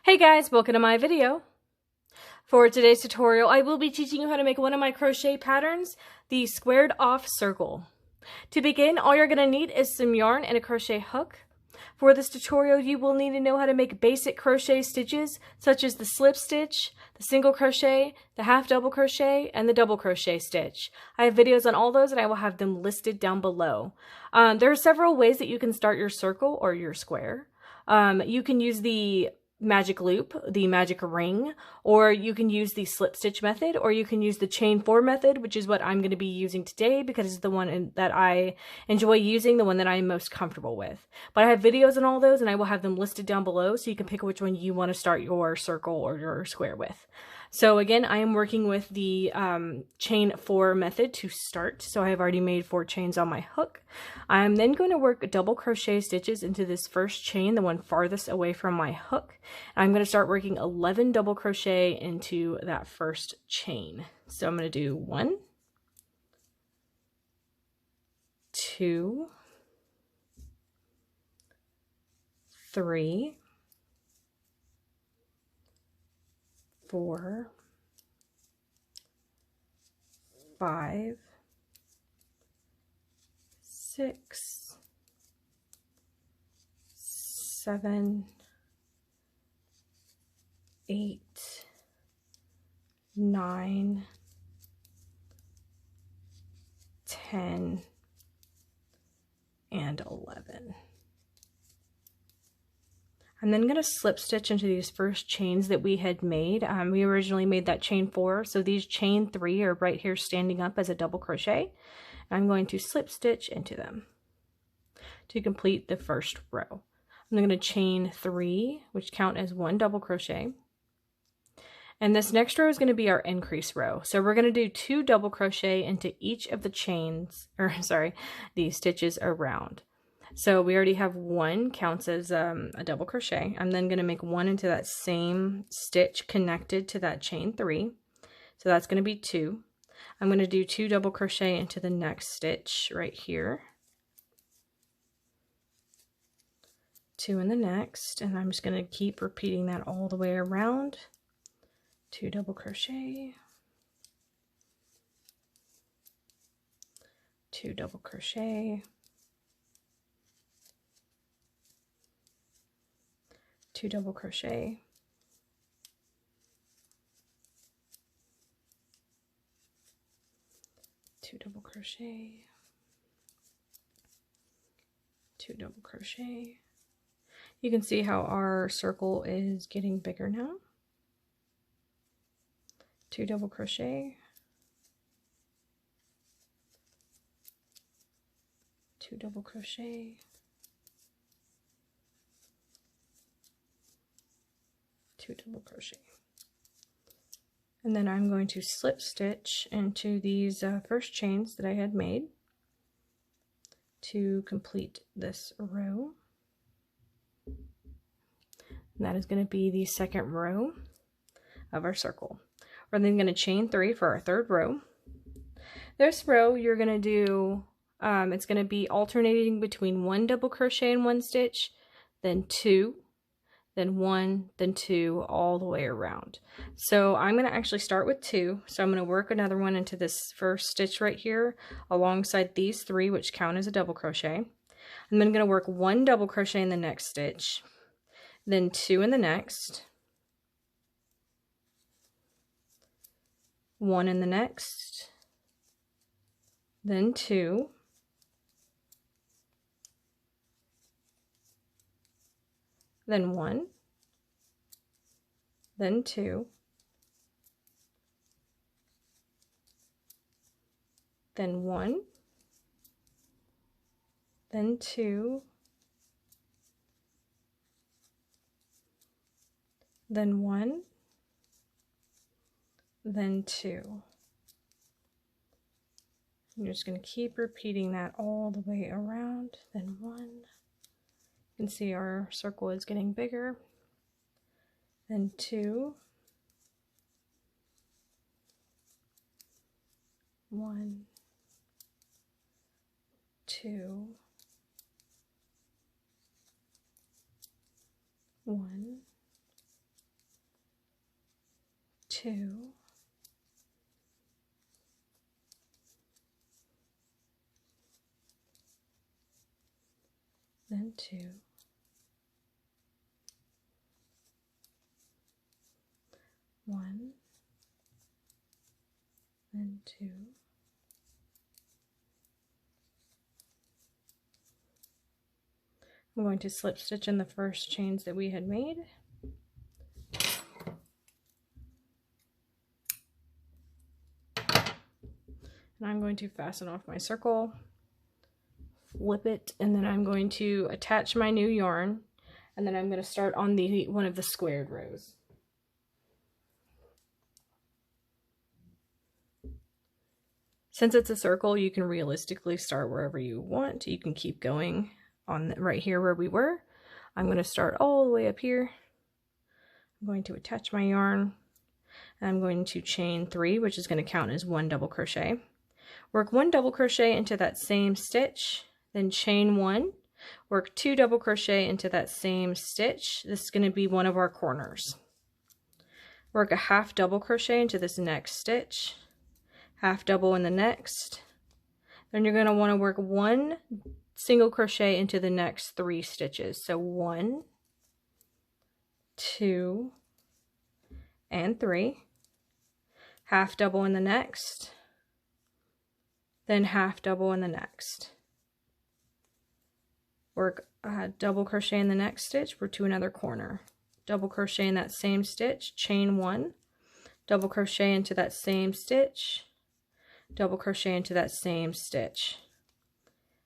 Hey guys, welcome to my video. For today's tutorial, I will be teaching you how to make one of my crochet patterns, the squared off circle. To begin, all you're going to need is some yarn and a crochet hook. For this tutorial, you will need to know how to make basic crochet stitches, such as the slip stitch, the single crochet, the half double crochet, and the double crochet stitch. I have videos on all those and I will have them listed down below. There are several ways that you can start your circle or your square. You can use the magic loop, the magic ring, or you can use the slip stitch method, or you can use the chain 4 method, which is what I'm going to be using today because it's the one that I enjoy using, the one that I am most comfortable with. But I have videos on all those and I will have them listed down below so you can pick which one you want to start your circle or your square with. So again, I am working with the chain 4 method to start. So I have already made 4 chains on my hook. I'm then going to work double crochet stitches into this first chain, the one farthest away from my hook. I'm going to start working 11 double crochet into that first chain. So I'm going to do 1, 2, 3, 4, 5, 6, 7, 8, 9, 10, and 11. I'm then going to slip stitch into these first chains that we had made. We originally made that chain 4, so these chain 3 are right here standing up as a double crochet. I'm going to slip stitch into them to complete the first row. I'm going to chain 3, which count as 1 double crochet. And this next row is going to be our increase row. So we're going to do 2 double crochet into each of the chains, or sorry, the stitches around. So we already have 1 counts as a double crochet. I'm then going to make 1 into that same stitch connected to that chain 3. So that's going to be 2. I'm going to do 2 double crochet into the next stitch right here. 2 in the next, and I'm just going to keep repeating that all the way around. 2 double crochet, 2 double crochet, 2 double crochet, 2 double crochet, 2 double crochet. You can see how our circle is getting bigger now. 2 double crochet, 2 double crochet, 2 double crochet. And then I'm going to slip stitch into these first chains that I had made to complete this row. And that is going to be the second row of our circle. We're then going to chain 3 for our third row. This row you're going to do, it's going to be alternating between 1 double crochet in 1 stitch, then 2, then 1, then 2, all the way around. So I'm going to actually start with 2. So I'm going to work another one into this first stitch right here alongside these 3, which count as a double crochet. I'm then going to work 1 double crochet in the next stitch, then 2 in the next, 1 in the next, then 2, then 1, then 2, then 1, then 2, then 1, then 2. I'm just going to keep repeating that all the way around, then 1. You can see our circle is getting bigger, then 2, 1, 2, 1, 2, then 2, 1, then 2, I'm going to slip stitch in the first chains that we had made. And I'm going to fasten off my circle, flip it, and then I'm going to attach my new yarn, and then I'm going to start on one of the squared rows. Since it's a circle, you can realistically start wherever you want. You can keep going on right here where we were. I'm going to start all the way up here. I'm going to attach my yarn, and I'm going to chain 3, which is going to count as 1 double crochet. Work 1 double crochet into that same stitch, then chain 1, work 2 double crochet into that same stitch. This is going to be one of our corners. Work a half double crochet into this next stitch, half double in the next. Then you're going to want to work 1 single crochet into the next 3 stitches. So 1, 2, and 3. Half double in the next, then half double in the next. Work a double crochet in the next stitch, we're to another corner. Double crochet in that same stitch, chain 1, double crochet into that same stitch, double crochet into that same stitch.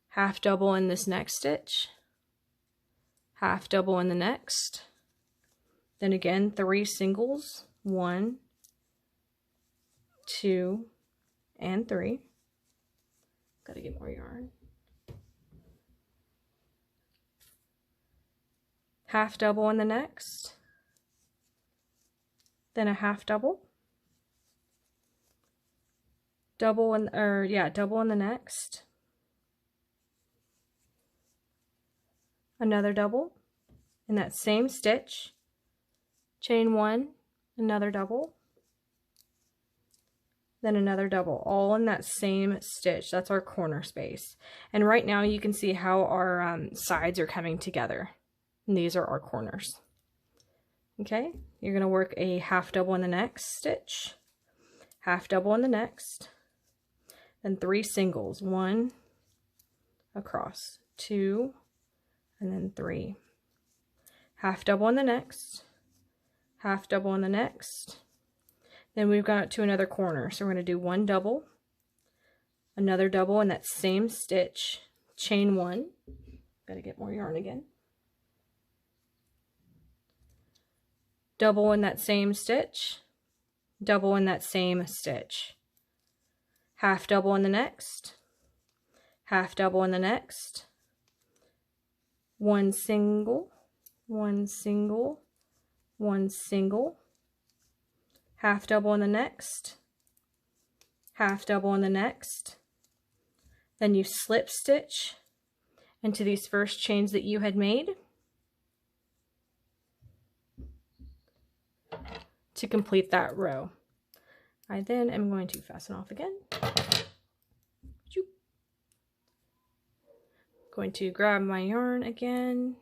Half double in this next stitch, half double in the next, then again 3 singles, 1, 2, and 3. Gotta get more yarn. Half double in the next, then a half double, double in the next, another double in that same stitch, chain 1, another double, then another double, all in that same stitch. That's our corner space. And right now you can see how our sides are coming together. And these are our corners. Okay, you're going to work a half double in the next stitch, half double in the next, then 3 singles, 1 across, 2, and then 3. Half double in the next, half double in the next. Then we've got to another corner, so we're going to do 1 double, another double in that same stitch, chain 1. Gotta get more yarn again. Double in that same stitch, double in that same stitch. Half double in the next, half double in the next. 1 single, 1 single, 1 single. Half double in the next, half double in the next. Then you slip stitch into these first chains that you had made to complete that row. I then am going to fasten off again. Going to grab my yarn again.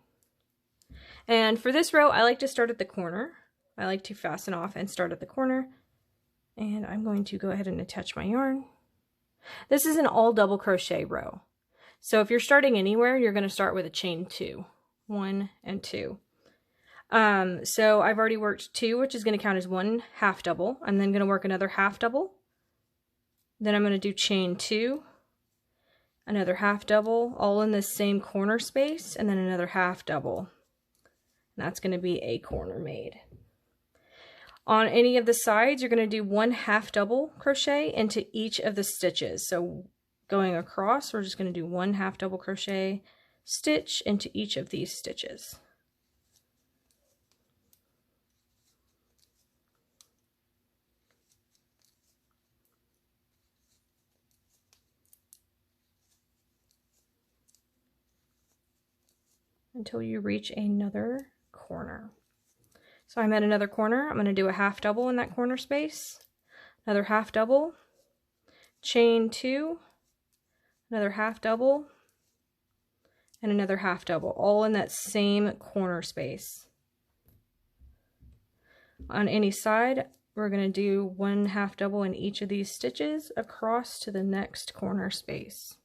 And for this row, I like to start at the corner. I like to fasten off and start at the corner. And I'm going to go ahead and attach my yarn. This is an all double crochet row. So if you're starting anywhere, you're going to start with a chain 2. 1 and 2. So I've already worked 2, which is going to count as 1 half double. I'm then going to work another half double. Then I'm going to do chain 2, another half double, all in this same corner space, and then another half double. And that's going to be a corner made. On any of the sides, you're going to do 1 half double crochet into each of the stitches. So going across, we're just going to do 1 half double crochet stitch into each of these stitches. Until you reach another corner. So I'm at another corner. I'm going to do a half double in that corner space, another half double, chain 2, another half double, and another half double, all in that same corner space. On any side, we're going to do 1 half double in each of these stitches across to the next corner space.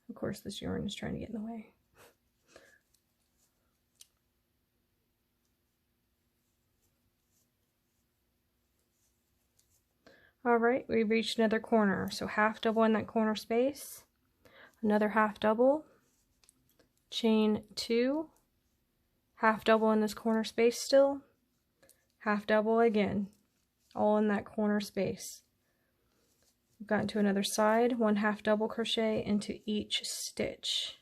Of course, this yarn is trying to get in the way. Alright, we reached another corner, so half double in that corner space, another half double, chain 2, half double in this corner space still, half double again, all in that corner space. We've gotten to another side, 1 half double crochet into each stitch.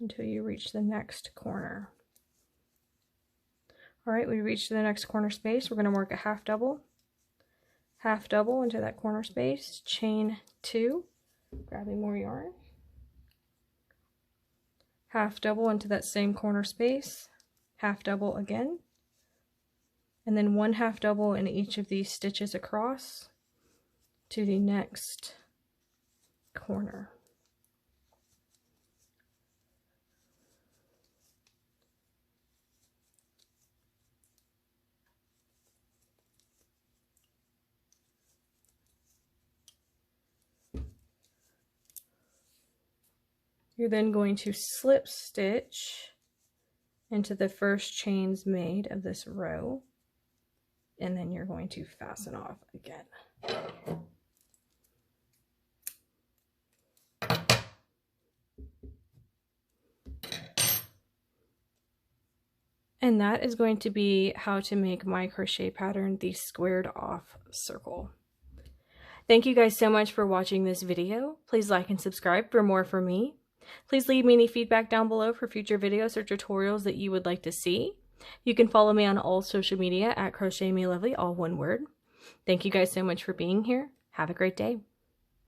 Until you reach the next corner. Alright, we reached the next corner space. We're going to work a half double into that corner space, chain 2, grabbing more yarn, half double into that same corner space, half double again, and then 1 half double in each of these stitches across to the next corner. You're then going to slip stitch into the first chains made of this row, and then you're going to fasten off again. And that is going to be how to make my crochet pattern, the squared off circle. Thank you guys so much for watching this video. Please like and subscribe for more from me. Please leave me any feedback down below for future videos or tutorials that you would like to see. You can follow me on all social media at crochetmelovely, all one word. Thank you guys so much for being here. Have a great day.